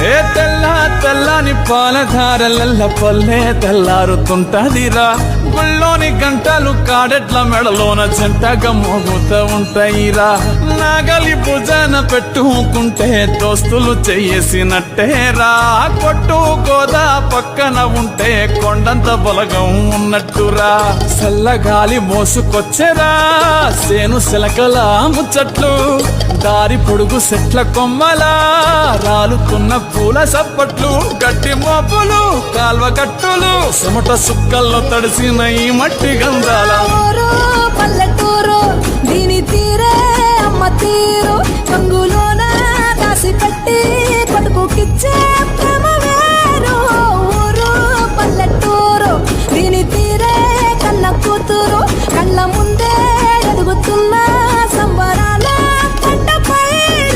ఏ తెల్లని పాలధారలల్ల పల్లె తెల్లారుతుంటదిరా గుళ్ళోని గంటలు కాడెట్ల మెడలోన చెంటగా మోగుతూ ఉంటాయిరా నాగలి భుజాన పెట్టుకుంటే దోస్తులు చెయ్యేసినట్టేరా కొట్టు గోదా పక్కన ఉంటే కొండంత బలగం ఉన్నట్టురా చల్లగాలి మోసుకొచ్చెరా సేను శిలకల ముచ్చట్లు దారి పొడుగు చెట్ల కొమ్మలా రాలుతున్న పూల సప్పట్లు గట్టి మోపులు కాల్వ కట్టులు చెమట సుక్కల్లో తడిసిన ఈ మట్టి గంధాల పల్లెటూరు దీని తీరే అమ్మ తీరు కంగులో